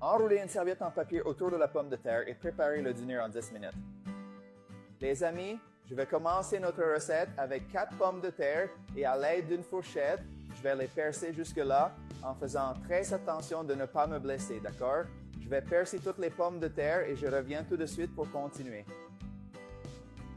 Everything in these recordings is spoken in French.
Enroulez une serviette en papier autour de la pomme de terre et préparez le dîner en 10 minutes. Les amis, je vais commencer notre recette avec 4 pommes de terre et à l'aide d'une fourchette, je vais les percer jusque-là en faisant très attention de ne pas me blesser, d'accord? Je vais percer toutes les pommes de terre et je reviens tout de suite pour continuer.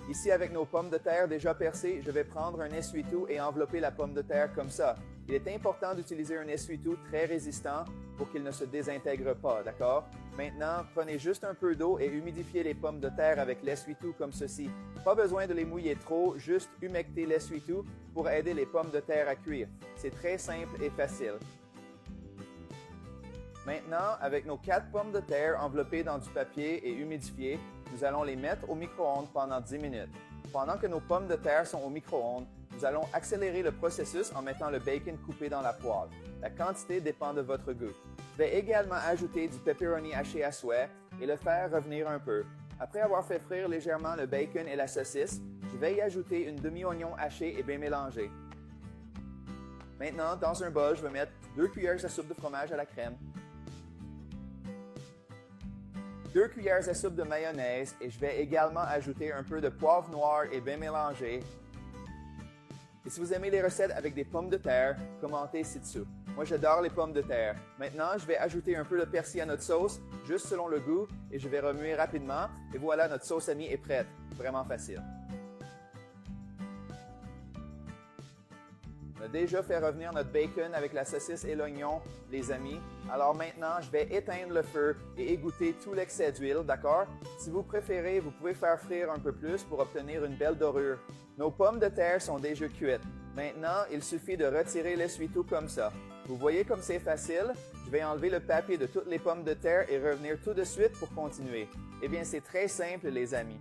Ici, avec nos pommes de terre déjà percées, je vais prendre un essuie-tout et envelopper la pomme de terre comme ça. Il est important d'utiliser un essuie-tout très résistant pour qu'il ne se désintègre pas, d'accord? Maintenant, prenez juste un peu d'eau et humidifiez les pommes de terre avec l'essuie-tout comme ceci. Pas besoin de les mouiller trop, juste humectez l'essuie-tout pour aider les pommes de terre à cuire. C'est très simple et facile. Maintenant, avec nos 4 pommes de terre enveloppées dans du papier et humidifiées, nous allons les mettre au micro-ondes pendant 10 minutes. Pendant que nos pommes de terre sont au micro-ondes, nous allons accélérer le processus en mettant le bacon coupé dans la poêle. La quantité dépend de votre goût. Je vais également ajouter du pepperoni haché à souhait et le faire revenir un peu. Après avoir fait frire légèrement le bacon et la saucisse, je vais y ajouter une demi-oignon haché et bien mélangé. Maintenant, dans un bol, je vais mettre 2 cuillères à soupe de fromage à la crème, 2 cuillères à soupe de mayonnaise et je vais également ajouter un peu de poivre noir et bien mélangé. Et si vous aimez les recettes avec des pommes de terre, commentez ci-dessous. Moi, j'adore les pommes de terre. Maintenant, je vais ajouter un peu de persil à notre sauce, juste selon le goût, et je vais remuer rapidement. Et voilà, notre sauce amie est prête. Vraiment facile. On a déjà fait revenir notre bacon avec la saucisse et l'oignon, les amis. Alors maintenant, je vais éteindre le feu et égoutter tout l'excès d'huile, d'accord? Si vous préférez, vous pouvez faire frire un peu plus pour obtenir une belle dorure. Nos pommes de terre sont déjà cuites. Maintenant, il suffit de retirer l'essuie-tout comme ça. Vous voyez comme c'est facile? Je vais enlever le papier de toutes les pommes de terre et revenir tout de suite pour continuer. Eh bien, c'est très simple, les amis.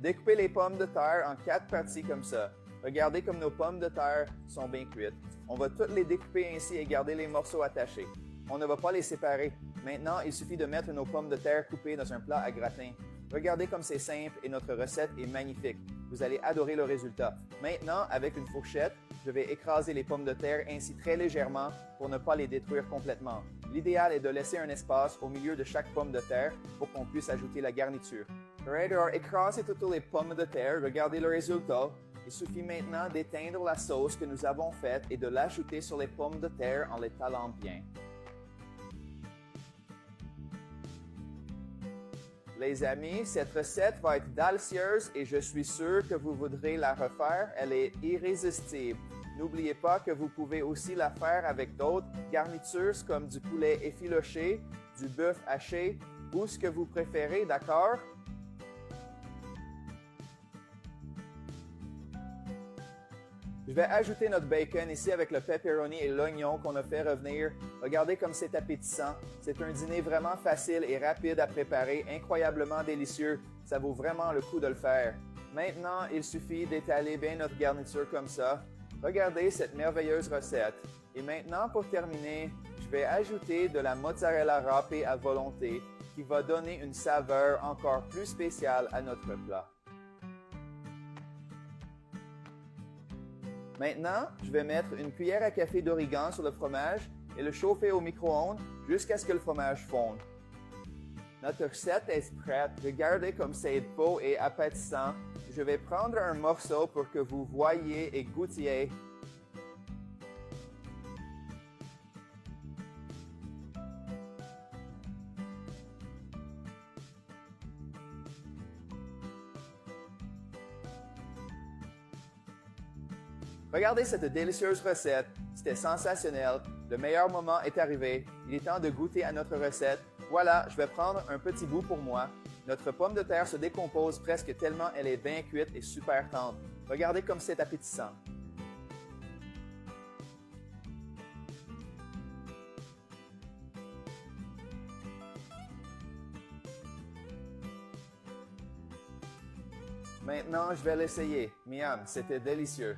Découpez les pommes de terre en 4 parties comme ça. Regardez comme nos pommes de terre sont bien cuites. On va toutes les découper ainsi et garder les morceaux attachés. On ne va pas les séparer. Maintenant, il suffit de mettre nos pommes de terre coupées dans un plat à gratin. Regardez comme c'est simple et notre recette est magnifique. Vous allez adorer le résultat. Maintenant, avec une fourchette, je vais écraser les pommes de terre ainsi très légèrement pour ne pas les détruire complètement. L'idéal est de laisser un espace au milieu de chaque pomme de terre pour qu'on puisse ajouter la garniture. Après avoir écrasé toutes les pommes de terre, regardez le résultat. Il suffit maintenant d'éteindre la sauce que nous avons faite et de l'ajouter sur les pommes de terre en les talant bien. Les amis, cette recette va être délicieuse et je suis sûr que vous voudrez la refaire. Elle est irrésistible. N'oubliez pas que vous pouvez aussi la faire avec d'autres garnitures comme du poulet effiloché, du bœuf haché ou ce que vous préférez, d'accord? Je vais ajouter notre bacon ici avec le pepperoni et l'oignon qu'on a fait revenir. Regardez comme c'est appétissant. C'est un dîner vraiment facile et rapide à préparer, incroyablement délicieux. Ça vaut vraiment le coup de le faire. Maintenant, il suffit d'étaler bien notre garniture comme ça. Regardez cette merveilleuse recette. Et maintenant, pour terminer, je vais ajouter de la mozzarella râpée à volonté qui va donner une saveur encore plus spéciale à notre plat. Maintenant, je vais mettre une cuillère à café d'origan sur le fromage et le chauffer au micro-ondes jusqu'à ce que le fromage fonde. Notre recette est prête. Regardez comme c'est beau et appétissant. Je vais prendre un morceau pour que vous voyiez et goûtiez. Regardez cette délicieuse recette, c'était sensationnel. Le meilleur moment est arrivé. Il est temps de goûter à notre recette. Voilà, je vais prendre un petit bout pour moi. Notre pomme de terre se décompose presque tellement elle est bien cuite et super tendre. Regardez comme c'est appétissant. Maintenant, je vais l'essayer. Miam, c'était délicieux.